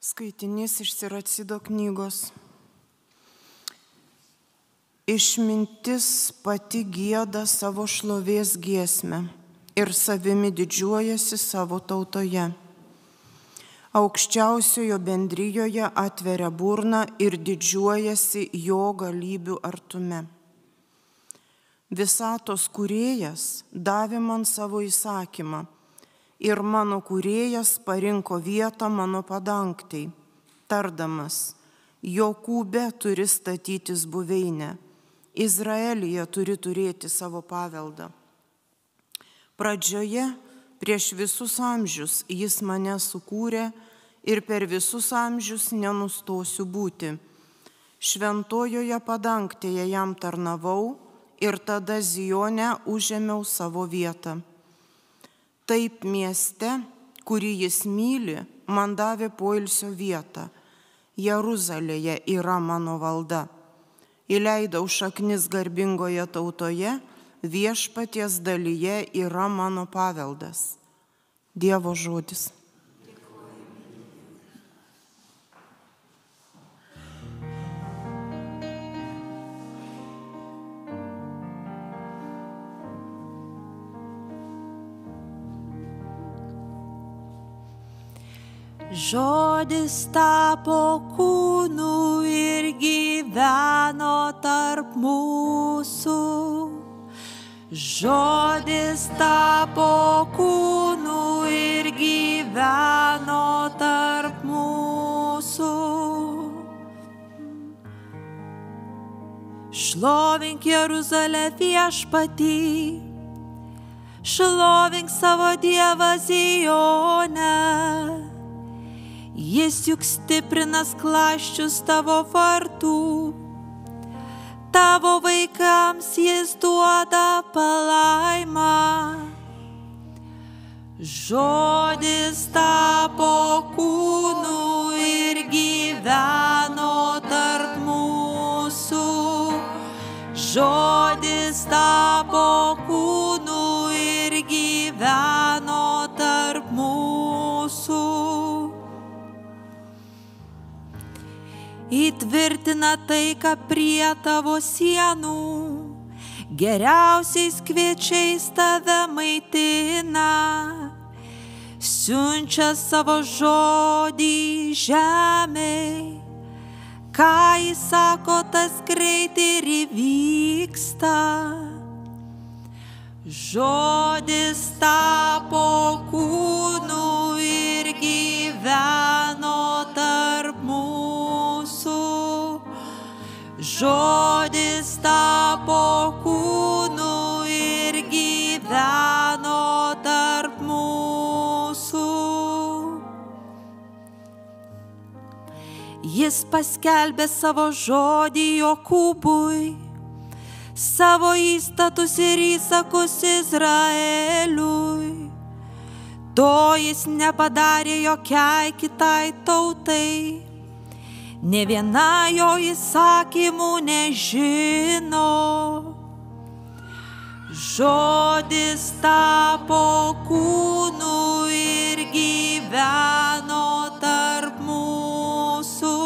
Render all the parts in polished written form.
Skaitinys iš Siracido knygos. Išmintis pati gieda savo šlovės giesmę ir savimi didžiuojasi savo tautoje. Aukščiausiojo bendrijoje atveria burną ir didžiuojasi jo galybių artume. Visatos kūrėjas davė man savo įsakymą ir mano kūrėjas parinko vietą mano padangtei, tardamas, Jokūbe turi statytis buveinę, Izraelyje turi turėti savo paveldą. Pradžioje prieš visus amžius jis mane sukūrė ir per visus amžius nenustosiu būti. Šventojoje padangtėje jam tarnavau ir tada Zione užėmiau savo vietą. Taip mieste, kurį jis myli, man davė poilsio vietą. Jeruzalėje yra mano valda. Įleidau šaknis garbingoje tautoje, viešpaties dalyje yra mano paveldas. Dievo žodis. Žodis tapo kūnu ir gyveno tarp mūsų. Žodis tapo kūnu ir gyveno tarp mūsų. Šlovink Jeruzalę viešpatį, šlovink savo Dievą Zione. Jis juk stiprina skląsčius tavo vartų, tavo vaikams jis duoda palaimą. Žodis tapo kūnu ir gyveno tarp mūsų. Žodis tapo kūnu ir gyveno tarp mūsų. Įtvirtina taiką prie tavo sienų, geriausiais kviečiais tave maitina. Siunčia savo žodį žemei, ką jis sako, tas greit ir įvyksta. Žodis tapo kūnu ir gyveno tarp mūsų. Žodis tapo kūnu ir gyveno tarp mūsų. Jis paskelbė savo žodį Jokūbui, savo įstatus ir įsakus Izraeliui. To jis nepadarė jokiai kitai tautai, nė viena jo įsakymų nežino. Žodis tapo kūnu ir gyveno tarp mūsų.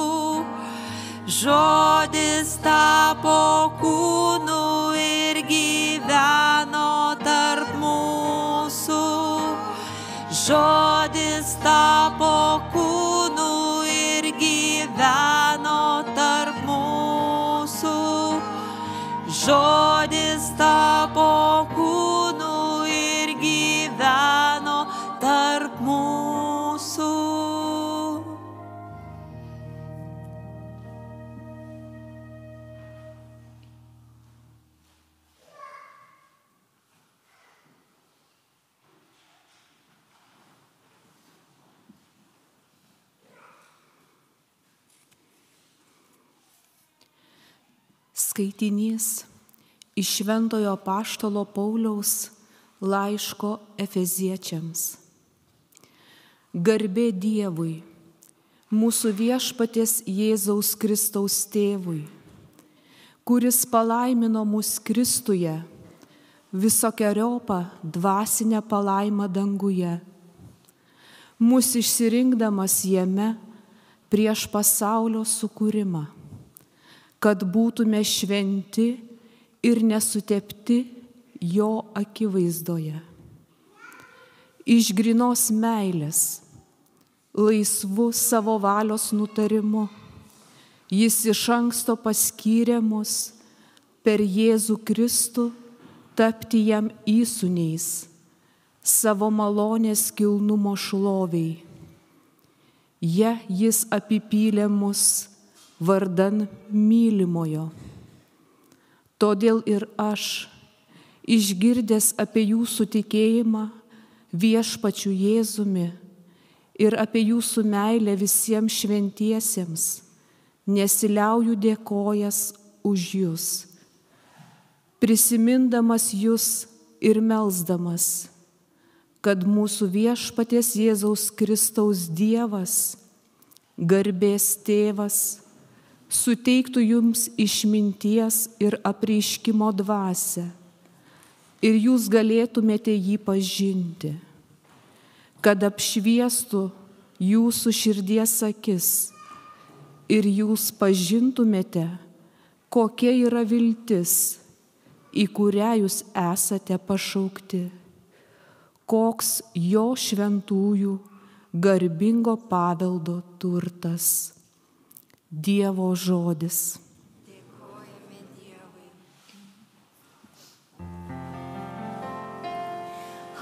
Žodis tapo kūnu ir gyveno tarp mūsų. Žodis tapo kūnu ir gyveno tarp mūsų. Žodis tapo kūnu ir gyveno tarp mūsų. Skaitinys iš Šventojo apaštalo Pauliaus laiško Efeziečiams. Garbė Dievui, mūsų viešpaties Jėzaus Kristaus tėvui, kuris palaimino mus Kristuje visokeriopą dvasinę palaimą danguje, mus išsirinkdamas jame prieš pasaulio sukūrimą, kad būtume šventi ir nesutepti jo akivaizdoje. Iš grynos meilės, laisvu savo valios nutarimu, jis iš anksto paskyrė mus per Jėzų Kristų tapti jam įsūniais, savo malonės kilnumo šloviai. Jis apipylė mus vardan mylimojo. Todėl ir aš, išgirdęs apie jūsų tikėjimą viešpačiu Jėzumi ir apie jūsų meilę visiems šventiesiems, nesiliauju dėkojas už jus, prisimindamas jus ir melsdamas, kad mūsų viešpaties Jėzaus Kristaus Dievas, garbės Tėvas, suteiktų jums išminties ir apreiškimo dvasią ir jūs galėtumėte jį pažinti, kad apšviestų jūsų širdies akis ir jūs pažintumėte, kokia yra viltis, į kurią jūs esate pašaukti, koks jo šventųjų garbingo paveldo turtas. Dievo žodis. Dėkojame Dievui.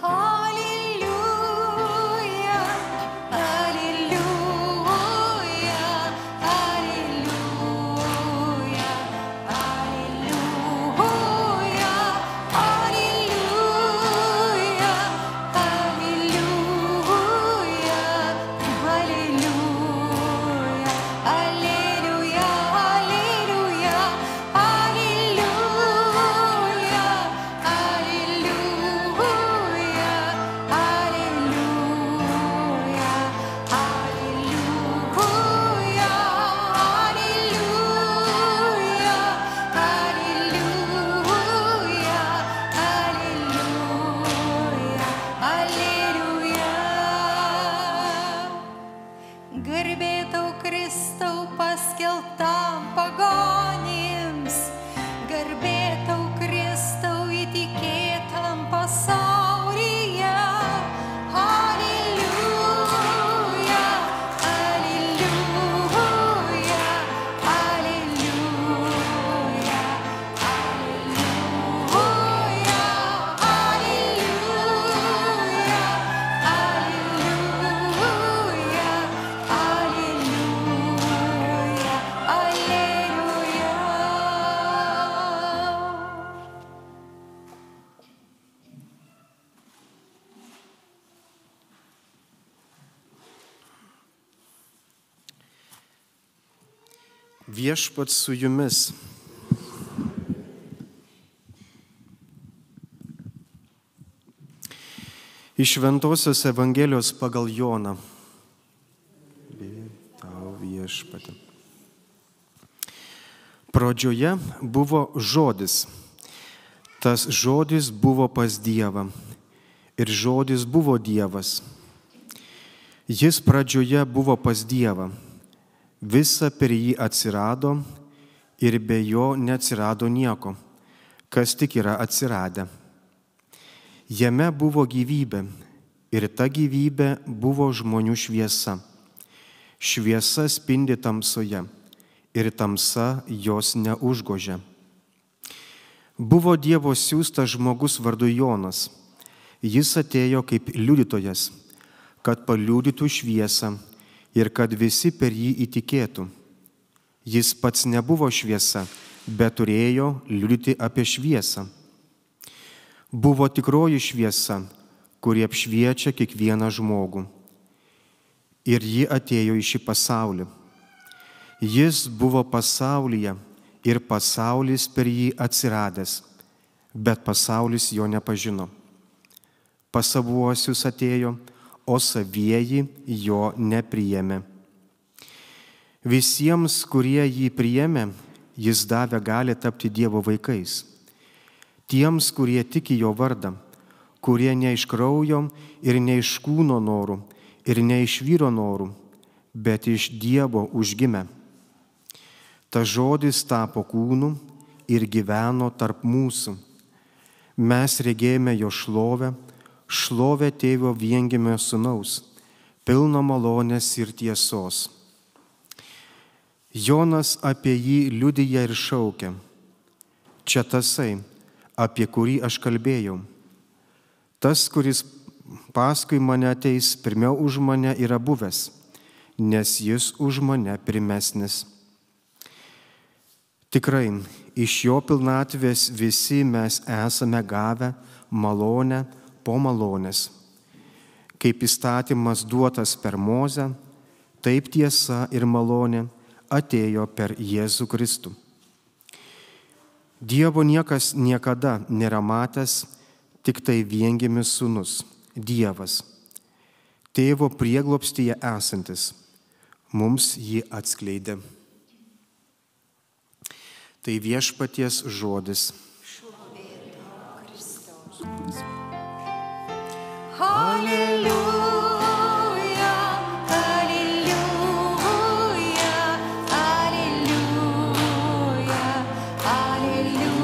Alleluja, alleluja, alleluja, alleluja, alleluja, alleluja, alleluja, garbė tau Kristau paskelbtam pagonims, garbė tau Kristau įtikėtam pasaulyje. Alleluja, alleluja, alleluja, alleluja, Viešpats su jumis. Iš Šventosios Evangelijos pagal Joną. Tau viešpatie. Pradžioje buvo žodis. Tas žodis buvo pas Dievą. Ir žodis buvo Dievas. Jis pradžioje buvo pas Dievą. Visa per jį atsirado ir be jo neatsirado nieko, kas tik yra atsiradę. Jame buvo gyvybė ir ta gyvybė buvo žmonių šviesa. Šviesa spindi tamsoje ir tamsa jos neužgožia. Buvo Dievo siųstas žmogus vardu Jonas. Jis atėjo kaip liudytojas, kad paliudytų šviesą ir kad visi per jį įtikėtų. Jis pats nebuvo šviesa, bet turėjo liudyti apie šviesą. Buvo tikroji šviesa, kuri apšviečia kiekvieną žmogų. Ir ji atėjo į šį pasaulį. Jis buvo pasaulyje ir pasaulis per jį atsiradęs, bet pasaulis jo nepažino. Pas savuosius atėjo, o savieji jo nepriėmė. Visiems, kurie jį priėmė, jis davė galią tapti Dievo vaikais. Tiems, kurie tiki jo vardą, kurie ne iš kraujo ir ne iš kūno norų ir ne iš vyro norų, bet iš Dievo užgimę. Ta žodis tapo kūnu ir gyveno tarp mūsų. Mes regėjome jo šlovę, šlovę tėvo viengimio sūnaus, pilno malonės ir tiesos. Jonas apie jį liudija ir šaukia: čia tasai, apie kurį aš kalbėjau. Tas, kuris paskui mane ateis, pirmiau už mane yra buvęs, nes jis už mane pirmesnis. Tikrai, iš jo pilnatvės visi mes esame gavę malonę po malonės. Kaip įstatymas duotas per Mozę, taip tiesa ir malonė atėjo per Jėzų Kristų. Dievo niekas niekada nėra matęs, tik tai viengimis sūnus, Dievas, tėvo prieglobstyje esantis, mums jį atskleidė. Tai viešpaties žodis. Halleluja, halleluja, halleluja, halleluja,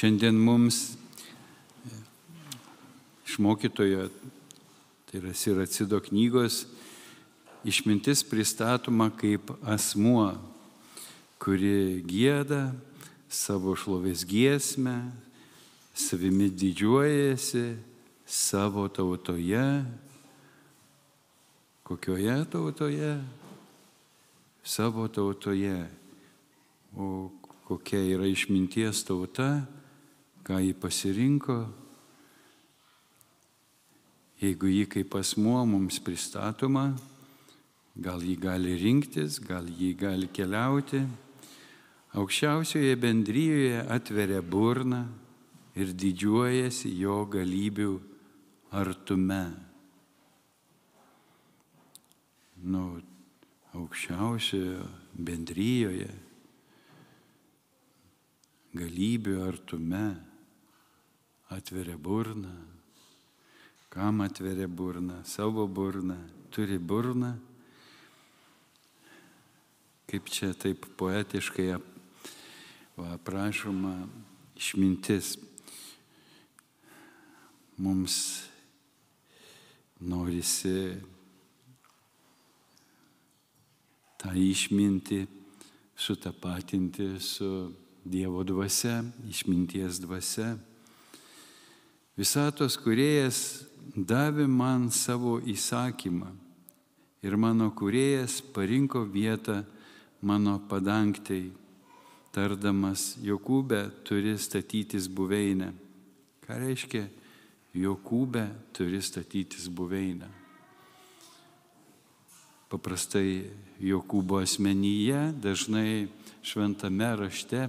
Šiandien mums iš mokytojo, tai yra Siracido knygos, išmintis pristatoma kaip asmuo, kuri gieda savo šlovės giesmę, savimi didžiuojasi savo tautoje. Kokioje tautoje? Savo tautoje. O kokia yra išminties tauta, ką jį pasirinko, jeigu jį kaip asmuo mums pristatoma, gal jį gali rinktis, gal jį gali keliauti, aukščiausioje bendrijoje atveria burną ir didžiuojasi jo galybių artume. Aukščiausioje bendrijoje galybių artume atveria burną. Kam atveria burną? Savo burną. Turi burną. Kaip čia taip poetiškai aprašoma išmintis. Mums norisi tą išmintį sutapatinti su Dievo dvasia, išminties dvasia. Visatos kūrėjas davė man savo įsakymą ir mano kūrėjas parinko vietą mano padangtei, tardamas: Jokūbe turi statytis buveinę. Ką reiškia Jokūbe turi statytis buveinę? Paprastai Jokūbo asmenyje, dažnai šventame rašte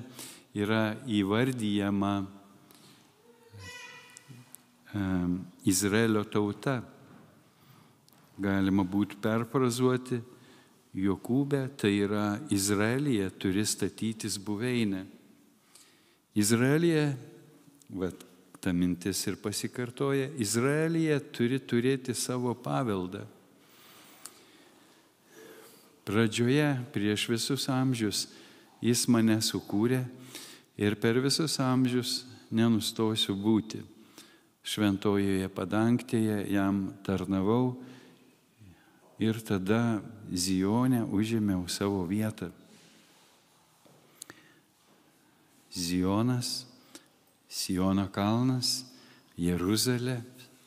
yra įvardyjama Izraelio tauta. Galima būtų perfrazuoti: Jokūbe, tai yra Izraelyje turi statytis buveinę. Izraelyje, ta mintis ir pasikartoja, Izraelyje turi turėti savo paveldą. Pradžioje, prieš visus amžius, jis mane sukūrė ir per visus amžius nenustosiu būti. Šventojoje padangtėje jam tarnavau ir tada Zione užėmiau savo vietą. Zionas, Siono kalnas, Jeruzalė,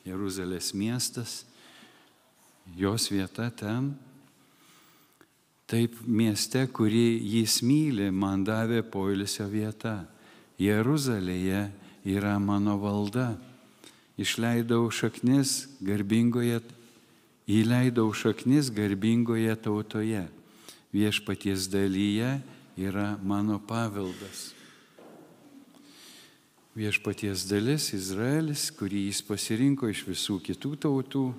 Jeruzalės miestas, jos vieta ten. Taip mieste, kurį jis myli, man davė poilsio vieta. Jeruzalėje yra mano valda. Įleidau šaknis garbingoje tautoje. Viešpaties dalyje yra mano paveldas. Viešpaties dalis Izraelis, kurį jis pasirinko iš visų kitų tautų,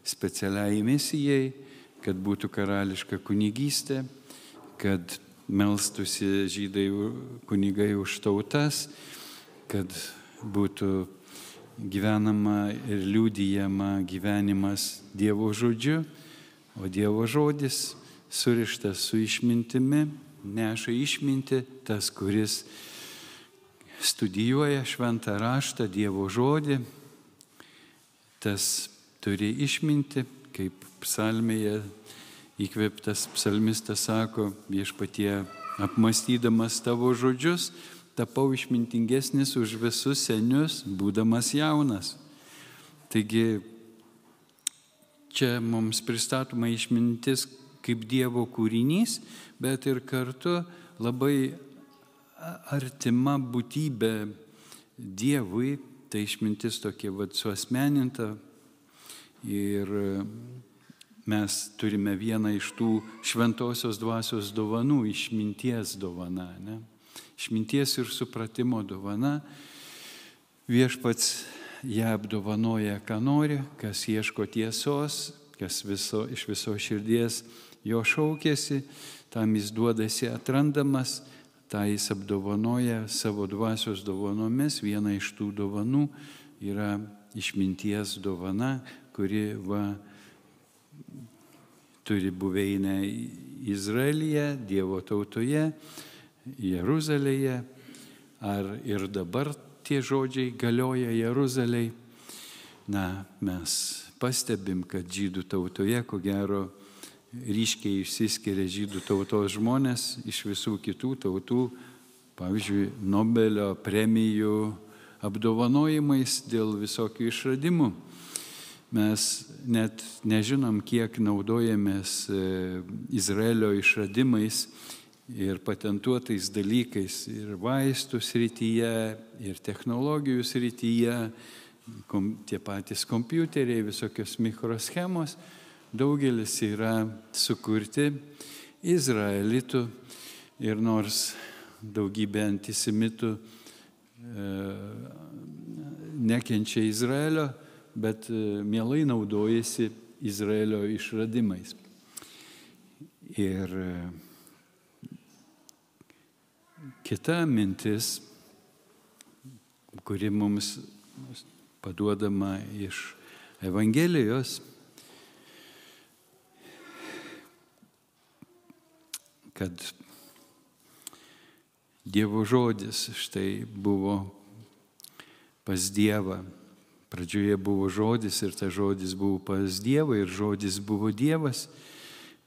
specialiai misijai, kad būtų karališka kunigystė, kad melstųsi žydai kunigai už tautas, kad būtų gyvenama ir liudijama gyvenimas Dievo žodžiu, o Dievo žodis surištas su išmintimi, neša išmintį tas, kuris studijuoja šventą raštą, Dievo žodį, tas turi išmintį, kaip psalmėje įkvėptas psalmistas sako, viešpatie apmąstydamas tavo žodžius, tapau išmintingesnis už visus senius, būdamas jaunas. Taigi čia mums pristatoma išmintis kaip Dievo kūrinys, bet ir kartu labai artima būtybė Dievui, tai išmintis tokia suasmeninta. Ir mes turime vieną iš tų šventosios dvasios dovanų, išminties dovana. Ne? Išminties ir supratimo dovana. Viešpats ją apdovanoja, ką nori, kas ieško tiesos, kas iš viso širdies jo šaukėsi, tam jis duodasi atrandamas, tą jis apdovanoja savo dvasios dovanomis. Viena iš tų dovanų yra išminties dovana, kuri turi buveinę Izraelyje, Dievo tautoje, Jeruzalėje. Ar ir dabar tie žodžiai galioja Jeruzalėje? Na, mes pastebim, kad žydų tautoje, ko gero, ryškiai išsiskiria žydų tautos žmonės iš visų kitų tautų, pavyzdžiui, Nobelio premijų apdovanojimais dėl visokių išradimų. Mes net nežinom, kiek naudojamės Izraelio išradimais ir patentuotais dalykais ir vaistų srityje, ir technologijų srityje, tie patys kompiuteriai, visokios mikroschemos, daugelis yra sukurti izraelitų ir nors daugybė antisemitų nekenčia Izraelio, bet mielai naudojasi Izraelio išradimais. Ir kita mintis, kuri mums paduodama iš Evangelijos, kad Dievo žodis štai buvo pas Dievą. Pradžioje buvo žodis ir tas žodis buvo pas Dievą ir žodis buvo Dievas.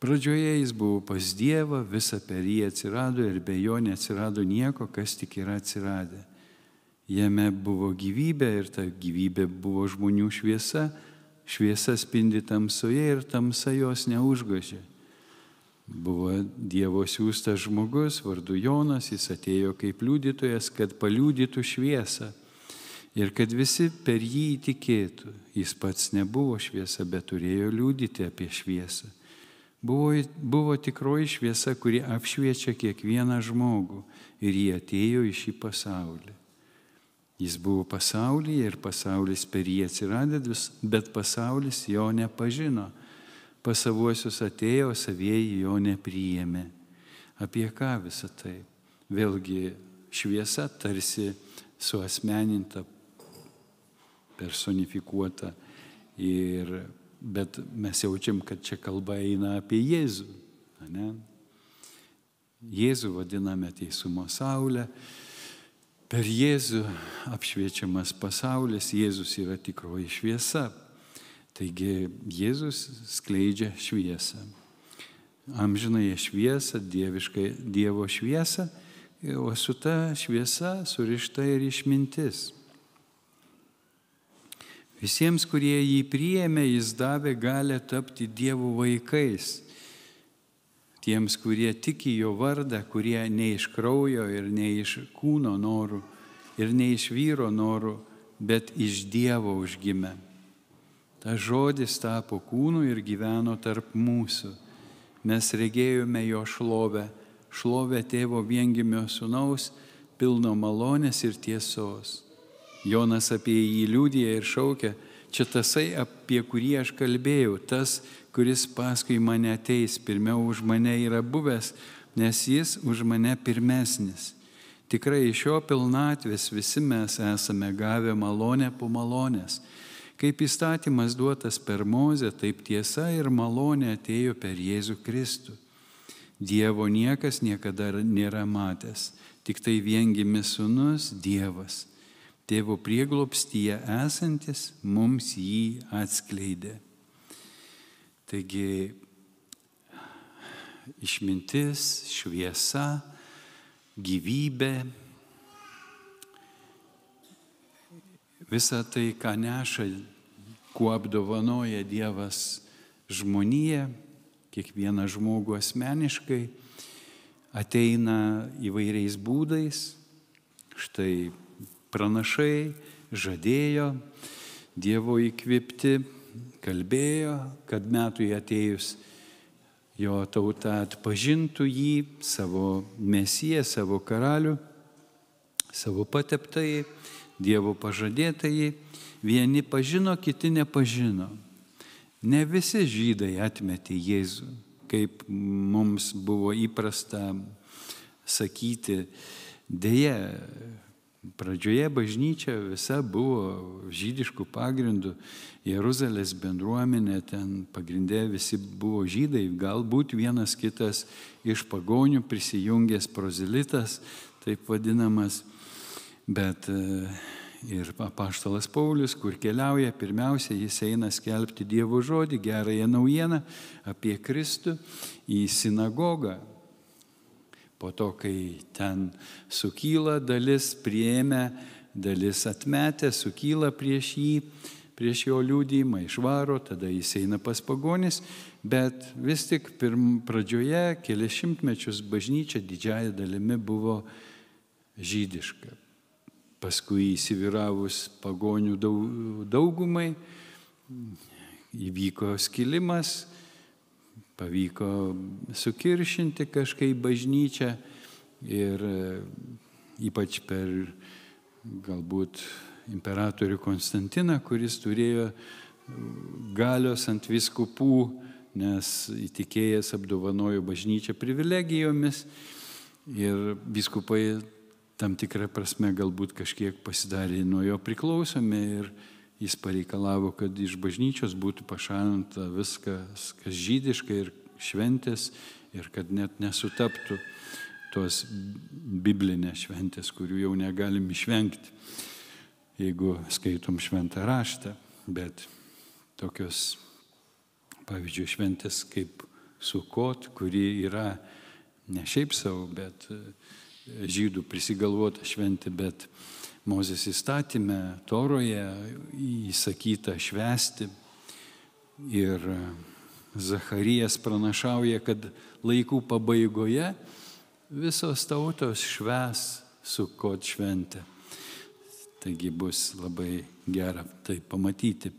Pradžioje jis buvo pas Dievą, visa per jį atsirado ir be jo neatsirado nieko, kas tik yra atsiradę. Jame buvo gyvybė ir ta gyvybė buvo žmonių šviesa, šviesa spindi tamsoje ir tamsa jos neužgožė. Buvo Dievo siųstas žmogus, vardu Jonas, jis atėjo kaip liudytojas, kad paliudytų šviesą. Ir kad visi per jį įtikėtų. Jis pats nebuvo šviesa, bet turėjo liudyti apie šviesą. Buvo tikroji šviesa, kuri apšviečia kiekvieną žmogų. Ir jį atėjo į šį pasaulį. Jis buvo pasaulyje ir pasaulis per jį atsiradęs, bet pasaulis jo nepažino. Pas savuosius atėjo, savieji jo nepriėmė. Apie ką visą tai? Vėlgi šviesa tarsi suasmeninta, personifikuota, bet mes jaučiam, kad čia kalba eina apie Jėzų. Ne? Jėzų vadiname teisumo saulę, per Jėzų apšviečiamas pasaulis, Jėzus yra tikroji šviesa. Taigi Jėzus skleidžia šviesą. Amžinąją šviesą, Dievo šviesą, o su ta šviesa surišta ir išmintis. Visiems, kurie jį priėmė, jis davė galią tapti Dievo vaikais. Tiems, kurie tiki jo vardą, kurie ne iš kraujo ir ne iš kūno norų ir ne iš vyro norų, bet iš Dievo užgimė. Ta žodis tapo kūnu ir gyveno tarp mūsų. Mes regėjome jo šlovę, šlovę tėvo viengimio sūnaus, pilno malonės ir tiesos. Jonas apie jį liudija ir šaukia, čia tasai, apie kurį aš kalbėjau, tas, kuris paskui mane ateis, pirmiau už mane yra buvęs, nes jis už mane pirmesnis. Tikrai iš jo pilnatvės visi mes esame gavę malonę po malonės. Kaip įstatymas duotas per Mozę, taip tiesa ir malonė atėjo per Jėzų Kristų. Dievo niekas niekada nėra matęs, tik tai viengimis sūnus Dievas. Tėvo prieglobstyje esantis mums jį atskleidė. Taigi išmintis, šviesa, gyvybė, visa tai, ką neša, kuo apdovanoja Dievas žmoniją, kiekvieną žmogų asmeniškai, ateina įvairiais būdais. Štai pranašai žadėjo, Dievo įkvėpti, kalbėjo, kad metui atėjus jo tauta atpažintų jį, savo mesiją, savo karalių, savo pateptąjį, Dievo pažadėtąjį. Vieni pažino, kiti nepažino. Ne visi žydai atmetė Jėzų, kaip mums buvo įprasta sakyti. Deja, pradžioje bažnyčia visa buvo žydiškų pagrindų. Jeruzalės bendruomenė, ten pagrindė visi buvo žydai, galbūt vienas kitas iš pagonių prisijungęs prozelitas, taip vadinamas. Bet ir apaštalas Paulius, kur keliauja, pirmiausia, jis eina skelbti Dievo žodį, gerąją naujieną apie Kristų į sinagogą. Po to, kai ten sukyla, dalis priėmė, dalis atmetė, sukyla prieš jį, prieš jo liudijimą, išvaro, tada jis eina pas pagonis, bet vis tik pradžioje kelias šimtmečius bažnyčia didžiąja dalimi buvo žydiška. Paskui įsivyravus pagonių daugumai, įvyko skilimas, pavyko sukiršinti kažkaip bažnyčią ir ypač per galbūt imperatorių Konstantiną, kuris turėjo galios ant vyskupų, nes įtikėjęs apdovanojo bažnyčią privilegijomis ir vyskupai tam tikrą prasme galbūt kažkiek pasidarė nuo jo priklausomi ir jis pareikalavo, kad iš bažnyčios būtų pašalinta viskas, kas žydiška ir šventės ir kad net nesutaptų tos biblinės šventės, kurių jau negalim išvengti, jeigu skaitom šventą raštą. Bet tokios, pavyzdžiui, šventės kaip Sukot, kuri yra ne šiaip savo, bet žydų prisigalvota šventė, bet Mozės įstatyme, Toroje įsakyta švęsti. Ir Zacharijas pranašauja, kad laikų pabaigoje visos tautos švęs Sukot šventę. Taigi bus labai gera tai pamatyti.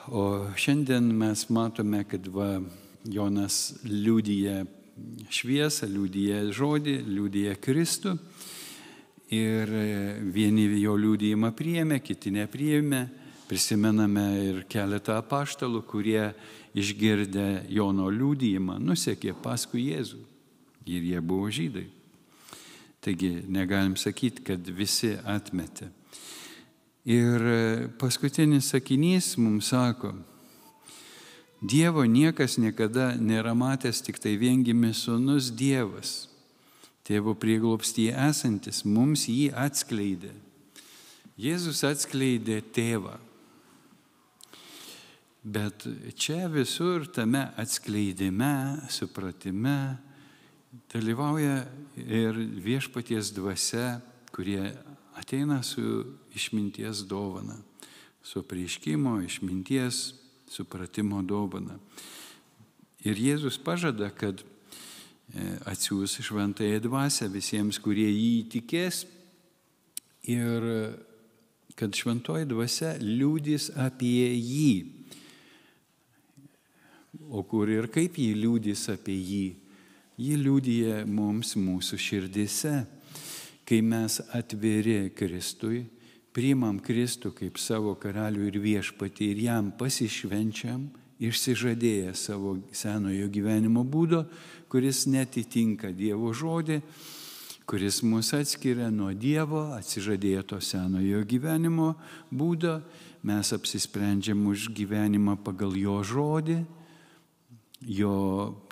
O šiandien mes matome, kad Jonas liudija šviesą, liudija žodį, liudija Kristų. Ir vieni jo liudijimą priėmė, kiti nepriėmė. Prisimename ir keletą apaštalų, kurie išgirdę Jono liudijimą nusekė paskui Jėzų. Ir jie buvo žydai. Taigi negalim sakyti, kad visi atmetė. Ir paskutinis sakinys mums sako, Dievo niekas niekada nėra matęs, tik tai viengimis sūnus Dievas. Tėvo prieglobstyje esantis mums jį atskleidė. Jėzus atskleidė tėvą. Bet čia visur tame atskleidime, supratime dalyvauja ir viešpaties dvasia, kurie ateina su išminties dovana, su apreiškimo, išminties, supratimo dovana. Ir Jėzus pažada, kad atsiųs šventąją dvasią visiems, kurie jį įtikės, ir kad šventoji dvasia liudys apie jį. O kur ir kaip jį liudys apie jį? Jį liudyja mums mūsų širdise, kai mes atviri Kristui, priimam Kristų kaip savo karalių ir viešpatį ir jam pasišvenčiam, išsižadėję savo senojo gyvenimo būdo, kuris netitinka Dievo žodį, kuris mus atskiria nuo Dievo, atsižadėję to senojo gyvenimo būdo, mes apsisprendžiam už gyvenimą pagal jo žodį, jo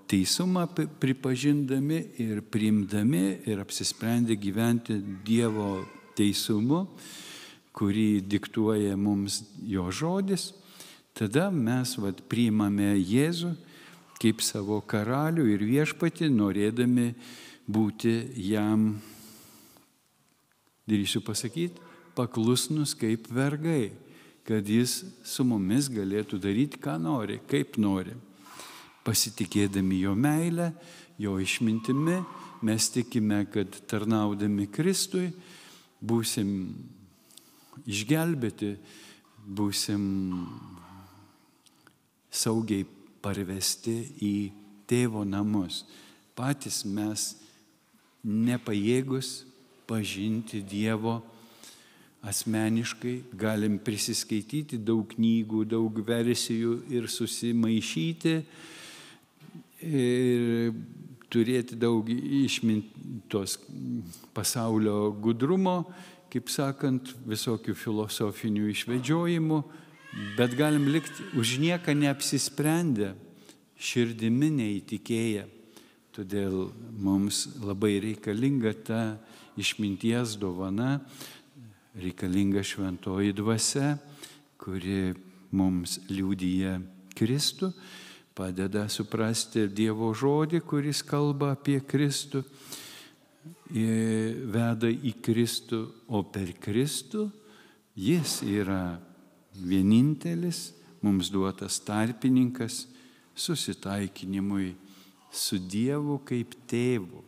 teisumą pripažindami ir priimdami ir apsisprendę gyventi Dievo teisumu, kurį diktuoja mums jo žodis, tada mes priimame Jėzų kaip savo karalių ir viešpatį, norėdami būti jam, drįsiu pasakyti, paklusnus kaip vergai, kad jis su mumis galėtų daryti, ką nori, kaip nori. Pasitikėdami jo meilę, jo išmintimi, mes tikime, kad tarnaudami Kristui būsim išgelbėti, būsim saugiai parvesti į tėvo namus. Patys mes nepajėgus pažinti Dievo asmeniškai, galim prisiskaityti daug knygų, daug versijų ir susimaišyti, ir turėti daug išmintos pasaulio gudrumo, kaip sakant, visokių filosofinių išvedžiojimų, bet galim likti už nieką neapsisprendę, širdimi neįtikėję. Todėl mums labai reikalinga ta išminties dovana, reikalinga šventoji dvasia, kuri mums liudija Kristų, padeda suprasti Dievo žodį, kuris kalba apie Kristų, veda į Kristų, o per Kristų jis yra vienintelis mums duotas tarpininkas susitaikinimui su Dievu kaip tėvu.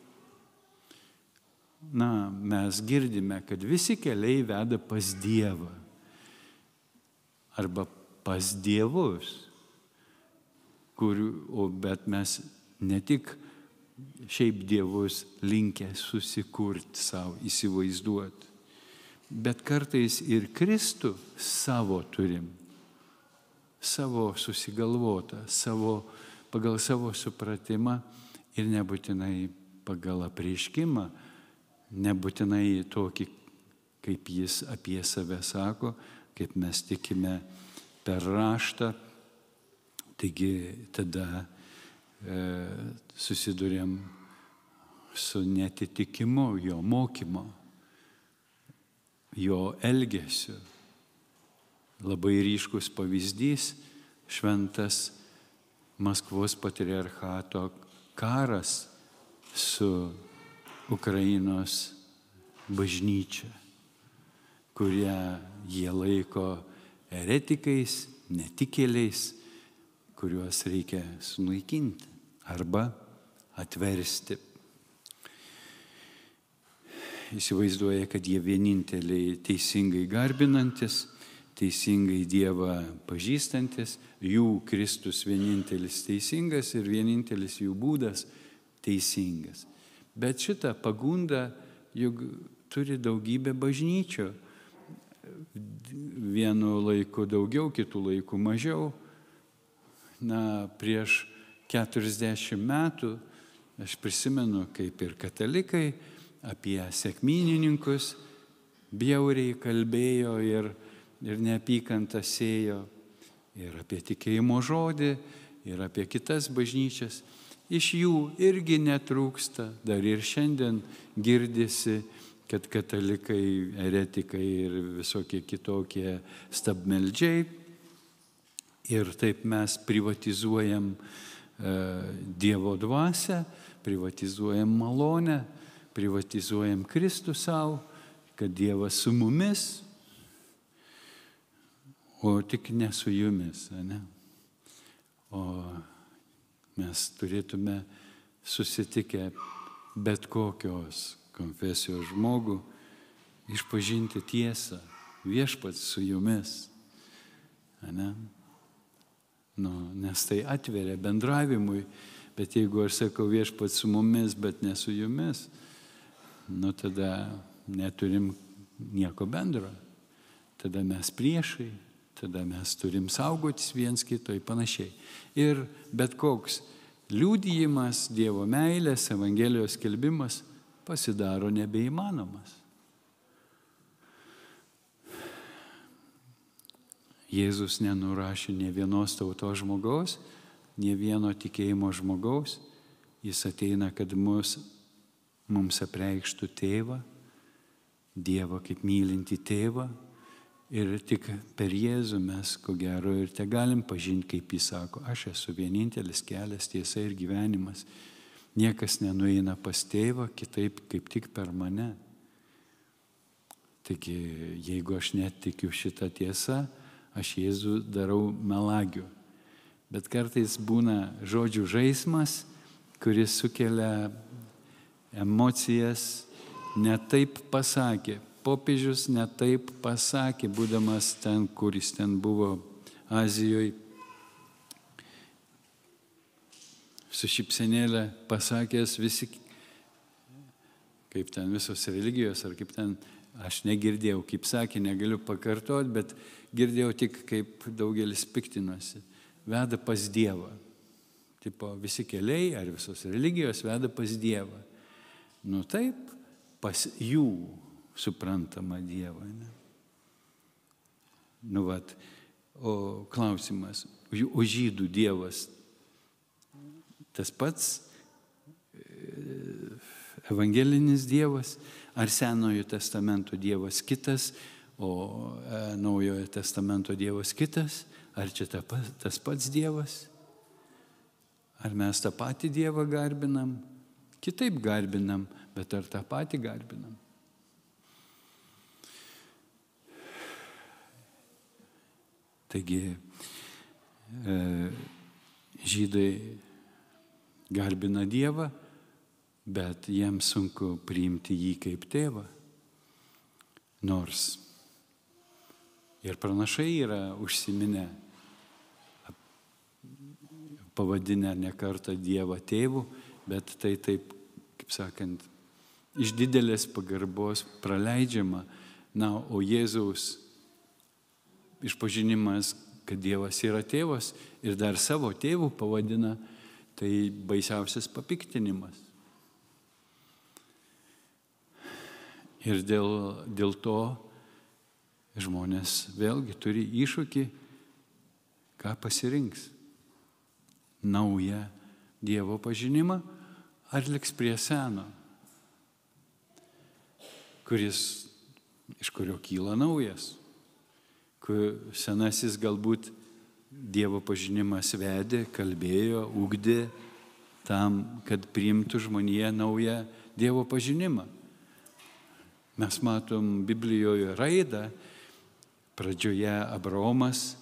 Mes girdime, kad visi keliai veda pas Dievą arba pas dievus, bet mes ne tik šiaip dievus linkę susikurti savo, įsivaizduoti, bet kartais ir Kristų savo turim, savo susigalvotą, pagal savo supratimą ir nebūtinai pagal apreiškimą, nebūtinai tokį, kaip jis apie save sako, kaip mes tikime per raštą. Taigi tada susidurėm su netitikimu jo mokymo, jo elgesiu. Labai ryškus pavyzdys šventas Maskvos patriarchato karas su Ukrainos bažnyčia, kurią jie laiko eretikais, netikėliais, kuriuos reikia sunaikinti arba atversti. Įsivaizduoja, kad jie vieninteliai teisingai garbinantis, teisingai Dievą pažįstantis, jų Kristus vienintelis teisingas ir vienintelis jų būdas teisingas. Bet šitą pagundą juk turi daugybė bažnyčių. Vienu laiku daugiau, kitų laikų mažiau. Prieš 40 metų aš prisimenu, kaip ir katalikai apie sekminininkus bjauriai kalbėjo ir neapykantą sėjo, ir apie tikėjimo žodį, ir apie kitas bažnyčias. Iš jų irgi netrūksta, dar ir šiandien girdisi, kad katalikai, eretikai ir visokie kitokie stabmeldžiai. Ir taip mes privatizuojam Dievo dvasią, privatizuojam malonę, privatizuojam Kristų savo, kad Dievas su mumis, o tik ne su jumis, ne? O mes turėtume susitikę bet kokios konfesijos žmogų išpažinti tiesą, viešpats su jumis, ne? Nes tai atveria bendravimui, bet jeigu aš sakau viešpats su mumis, bet ne su jumis, tada neturim nieko bendro. Tada mes priešai, tada mes turim saugotis viens kito ir panašiai. Ir bet koks liudijimas, Dievo meilės, Evangelijos skelbimas pasidaro nebeįmanomas. Jėzus nenurašė nė vienos tautos žmogaus, nė vieno tikėjimo žmogaus. Jis ateina, kad mums apreikštų tėvą, Dievą kaip mylinti tėvą. Ir tik per Jėzų mes, ko gero, ir te galim pažinti, kaip jis sako, aš esu vienintelis kelias, tiesa ir gyvenimas. Niekas nenueina pas tėvą kitaip kaip tik per mane. Taigi, jeigu aš netikiu šitą tiesą, aš Jėzų darau melagiu. Bet kartais būna žodžių žaismas, kuris sukelia emocijas, ne taip pasakė. Popiežius ne taip pasakė, būdamas ten, kuris ten buvo Azijoje. Su šypsenėlė pasakęs visi, kaip ten visos religijos, ar kaip ten, aš negirdėjau, kaip sakė, negaliu pakartoti, bet girdėjau tik, kaip daugelis piktinosi. Veda pas Dievą. Tipo, visi keliai ar visos religijos veda pas Dievą. Taip, pas jų suprantama Dievą. Ne? O klausimas, o žydų Dievas tas pats evangelinis Dievas, ar Senojo testamento Dievas kitas, o Naujojo testamento Dievas kitas, ar čia tas pats Dievas? Ar mes tą patį Dievą garbinam? Kitaip garbinam, bet ar tą patį garbinam? Taigi, žydai garbina Dievą, bet jiems sunku priimti jį kaip tėvą. Nors ir pranašai yra užsiminę, pavadinę ne kartą Dievą tėvu, bet tai taip, kaip sakant, iš didelės pagarbos praleidžiama. O Jėzaus išpažinimas, kad Dievas yra tėvas ir dar savo tėvų pavadina, tai baisiausias papiktinimas. Ir dėl to žmonės vėlgi turi iššūkį, ką pasirinks. Naują Dievo pažinimą ar liks prie seno, iš kurio kyla naujas. Senasis galbūt Dievo pažinimas vedė, kalbėjo, ugdė tam, kad priimtų žmonija naują Dievo pažinimą. Mes matom Biblijoje raidą, pradžioje Abraomas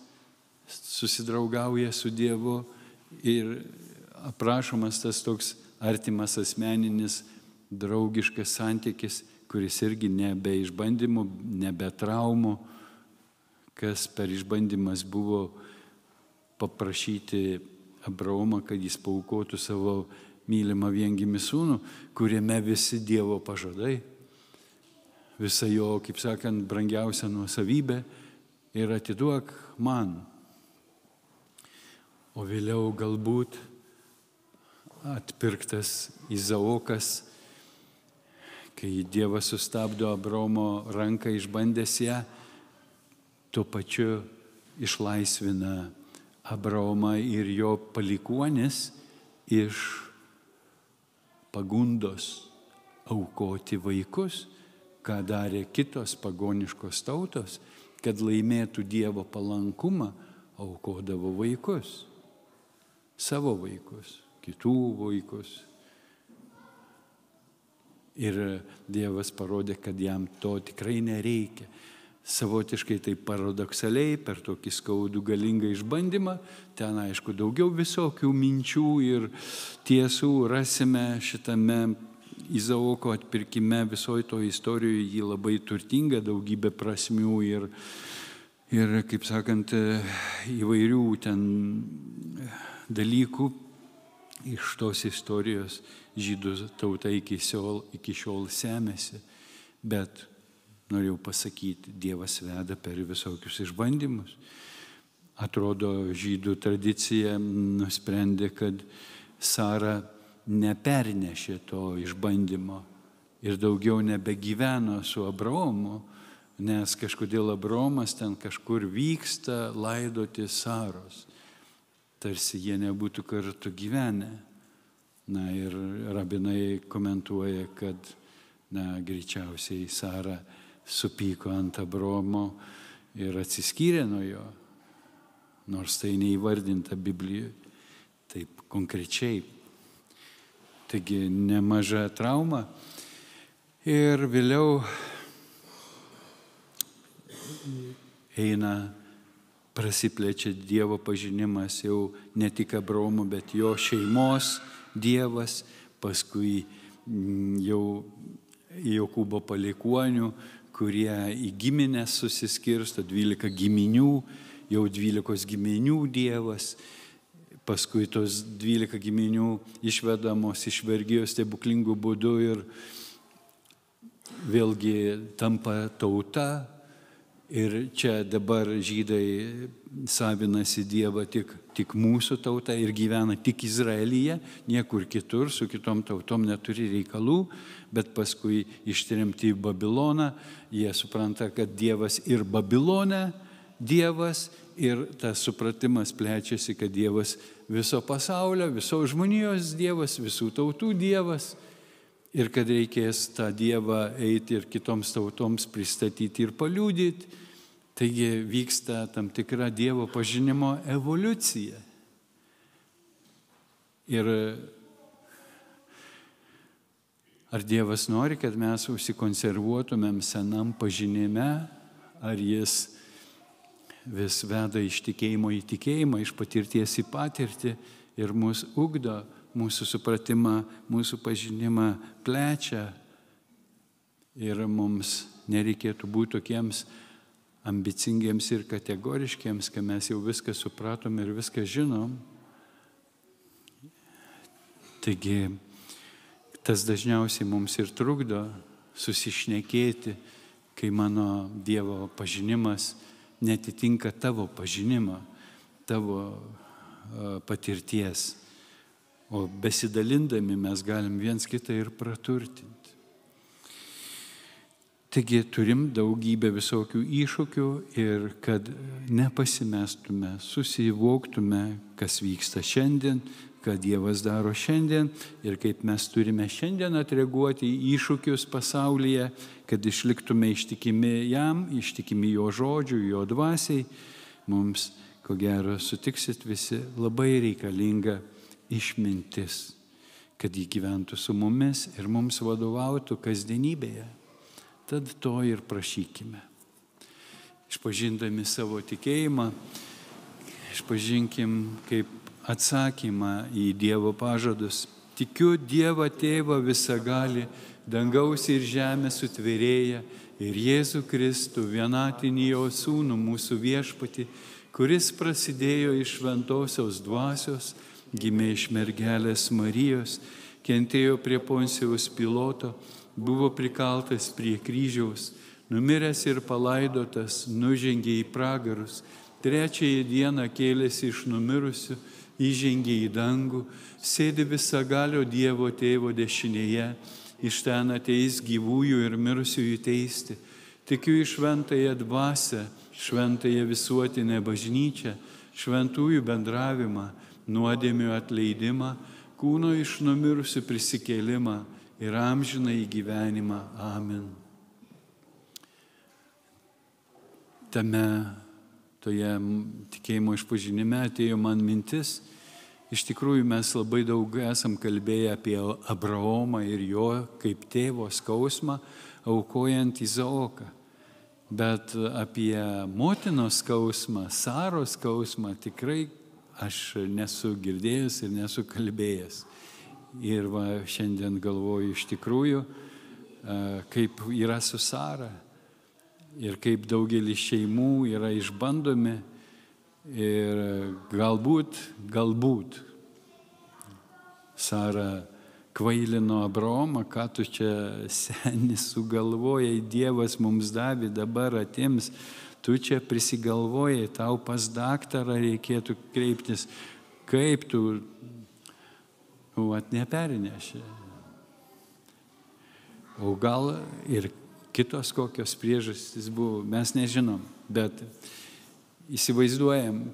susidraugauja su Dievu ir aprašomas tas toks artimas asmeninis draugiškas santykis, kuris irgi nebe išbandymų, nebe traumų, kas per išbandymas buvo paprašyti Abraomą, kad jis paaukotų savo mylimą viengimį sūnų, kuriame visi Dievo pažadai, visa jo, kaip sakant, brangiausia nuosavybė ir atiduok man. O vėliau galbūt atpirktas Izaokas, kai Dievas sustabdo Abraomo ranką išbandęs ją, tuo pačiu išlaisvina Abraomą ir jo palikuonis iš pagundos aukoti vaikus, ką darė kitos pagoniškos tautos, kad laimėtų Dievo palankumą, aukodavo vaikus, savo vaikus, kitų vaikus. Ir Dievas parodė, kad jam to tikrai nereikia. Savotiškai tai paradoksaliai per tokį skaudų galingą išbandymą, ten aišku daugiau visokių minčių ir tiesų rasime šitame Izaoko atpirkime, visoje to istorijoje jį labai turtinga, daugybė prasmių ir kaip sakant, įvairių ten dalykų iš tos istorijos žydų tauta iki šiol semėsi. Bet norėjau pasakyti, Dievas veda per visokius išbandymus. Atrodo, žydų tradicija nusprendė, kad Sara nepernešė to išbandymo ir daugiau nebegyveno su Abraomu, nes kažkodėl Abraomas ten kažkur vyksta laidoti Saros. Tarsi jie nebūtų kartu gyvenę. Na ir rabinai komentuoja, kad greičiausiai Sara supyko ant Abraomo ir atsiskyrė nuo jo, nors tai neįvardinta Biblijoje taip konkrečiai. Taigi nemaža trauma. Ir vėliau prasiplečia Dievo pažinimas jau ne tik Abraomo, bet jo šeimos Dievas, paskui jau Jokūbo palikuonių, kurie į giminės susiskirsto, 12 giminių, jau 12 giminių Dievas, paskui tos 12 giminių išvedamos iš vergijos stebuklingų būdų ir vėlgi tampa tauta. Ir čia dabar žydai savinasi Dievą tik mūsų tauta ir gyvena tik Izraelyje, niekur kitur, su kitom tautom neturi reikalų, bet paskui ištremti į Babiloną, jie supranta, kad Dievas ir Babilone Dievas ir tas supratimas plečiasi, kad Dievas viso pasaulio, visos žmonijos Dievas, visų tautų Dievas ir kad reikės tą Dievą eiti ir kitoms tautoms pristatyti ir paliudyti. Taigi vyksta tam tikra Dievo pažinimo evoliucija. Ir ar Dievas nori, kad mes užsikonservuotumėm senam pažinime, ar jis vis veda iš tikėjimo į tikėjimą, iš patirties į patirtį ir mus ugdo, mūsų supratimą, mūsų pažinimą plečia. Ir mums nereikėtų būti tokiems ambicingiems ir kategoriškiems, kad mes jau viską supratom ir viską žinom. Taigi, tas dažniausiai mums ir trukdo susišnekėti, kai mano Dievo pažinimas netitinka tavo pažinimo, tavo patirties. O besidalindami mes galim viens kitą ir praturtinti. Taigi turim daugybę visokių iššūkių ir kad nepasimestume, susivoktume, kas vyksta šiandien, ką Dievas daro šiandien ir kaip mes turime šiandien atreaguoti į iššūkius pasaulyje, kad išliktume ištikimi jam, ištikimi jo žodžių, jo dvasiai. Mums, ko gero, sutiksit visi, labai reikalinga išmintis, kad jį gyventų su mumis ir mums vadovautų kasdienybėje. Tad to ir prašykime. Išpažindami savo tikėjimą, išpažinkim kaip atsakymą į Dievo pažadus. Tikiu Dievą Tėvą visagalį, dangaus ir žemės sutvėrėją ir Jėzų Kristų, vienatinį jo Sūnų, mūsų viešpatį, kuris prasidėjo iš šventosios dvasios, gimė iš mergelės Marijos, kentėjo prie Poncijaus Piloto, buvo prikaltas prie kryžiaus, numiręs ir palaidotas, nužengė į pragarus, trečiąją dieną kėlėsi iš numirusių, įžengė į dangų, sėdi visagalio Dievo Tėvo dešinėje, iš ten ateis gyvųjų ir mirusiųjų teisti. Tikiu į šventąją dvasią, šventąją visuotinę bažnyčią, šventųjų bendravimą, nuodėmių atleidimą, kūno iš numirusių prisikėlimą ir amžiną į gyvenimą. Amen. Toje tikėjimo išpažinime atėjo man mintis Iš tikrųjų mes labai daug esam kalbėję apie Abraomą ir jo kaip tėvo skausmą, aukojant Izaoką. Bet apie motinos skausmą, Saros skausmą tikrai aš nesu girdėjęs ir nesu kalbėjęs. Ir šiandien galvoju iš tikrųjų, kaip yra su Sara ir kaip daugelis šeimų yra išbandomi ir galbūt Sara kvailino Abraomą, ką tu čia senis sugalvojai, Dievas mums davė, dabar atims, tu čia prisigalvojai, tau pas daktarą reikėtų kreiptis, kaip tu neperinešė. O gal ir kitos kokios priežastys buvo, mes nežinom, bet įsivaizduojam,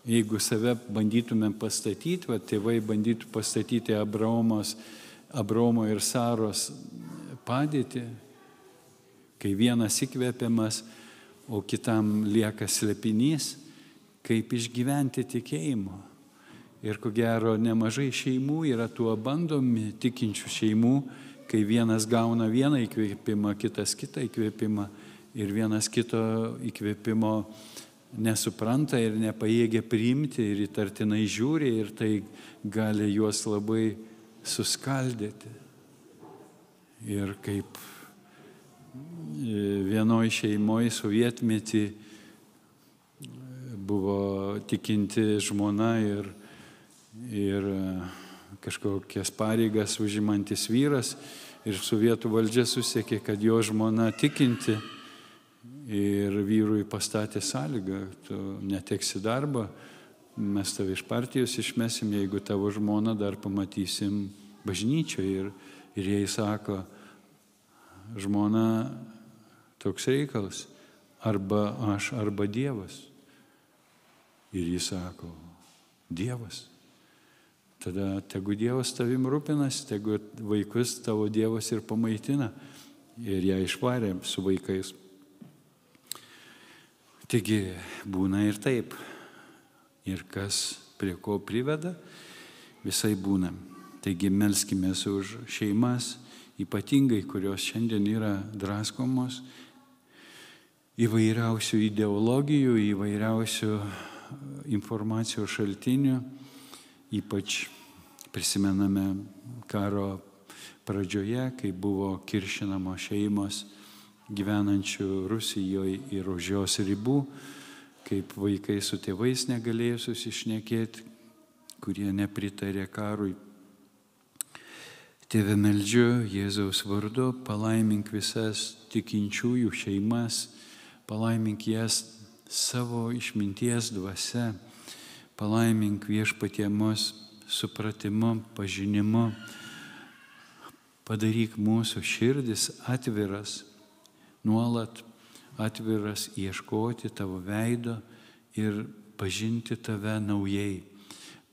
jeigu save bandytumėm pastatyti, tėvai bandytų pastatyti Abraomo ir Saros padėtį, kai vienas įkvėpiamas, o kitam lieka slėpinys, kaip išgyventi tikėjimo. Ir ko gero nemažai šeimų yra tuo bandomi, tikinčių šeimų, kai vienas gauna vieną įkvėpimą, kitas kitą įkvėpimą ir vienas kito įkvėpimo nesupranta ir nepajėgia priimti ir įtartinai žiūri ir tai gali juos labai suskaldyti. Ir kaip vienoj šeimoje sovietmetį buvo tikinti žmona ir kažkokias pareigas užimantis vyras ir sovietų valdžia susiekė, kad jo žmona tikinti ir vyrui pastatė sąlygą, tu neteksi darbą, mes tave iš partijos išmesim, jeigu tavo žmoną dar pamatysim bažnyčioje. Ir jai sako, žmona, toks reikalas, arba aš, arba Dievas. Ir jis sako, Dievas. Tada tegu Dievas tavim rūpinas, tegu vaikus tavo Dievas ir pamaitina. Ir ją išvarė su vaikais. Taigi būna ir taip. Ir kas prie ko priveda, visai būna. Taigi melskimės už šeimas, ypatingai, kurios šiandien yra draskomos įvairiausių ideologijų, įvairiausių informacijos šaltinių. Ypač prisimename karo pradžioje, kai buvo kiršinamos šeimos gyvenančių Rusijoje ir už jos ribų, kaip vaikai su tėvais negalėjo susišnekėti, kurie nepritarė karui. Tėve, meldžiu Jėzaus vardu, palaimink visas tikinčiųjų šeimas, palaimink jas savo išminties dvasia, palaimink Viešpatie mus supratimu, pažinimu, padaryk mūsų širdis atviras, nuolat atviras ieškoti tavo veido ir pažinti tave naujai.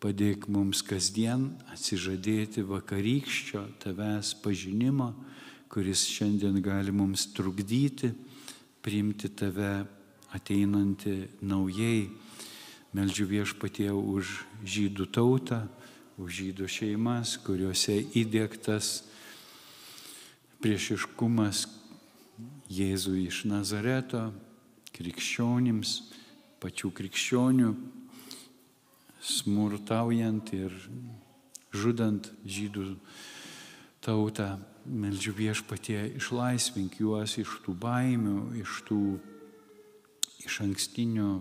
Padėk mums kasdien atsižadėti vakarykščio tavęs pažinimo, kuris šiandien gali mums trukdyti priimti tave ateinantį naujai. Meldžiu Viešpatie už žydų tautą, už žydų šeimas, kuriuose įdiegtas priešiškumas Jėzui iš Nazareto, krikščionims, pačių krikščionių, smurtaujant ir žudant žydų tautą. Meldžiu Viešpatie, išlaisvink juos iš tų baimių, iš tų išankstinių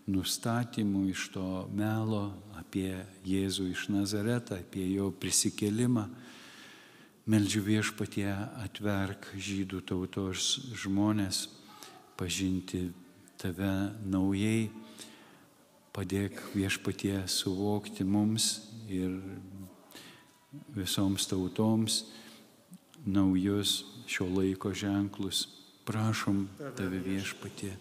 nustatymų, iš to melo apie Jėzų iš Nazaretą, apie jo prisikėlimą. Meldžiu Viešpatie, atverk žydų tautos žmonės pažinti tave naujai. Padėk Viešpatie suvokti mums ir visoms tautoms naujus šio laiko ženklus. Prašom tave Viešpatie.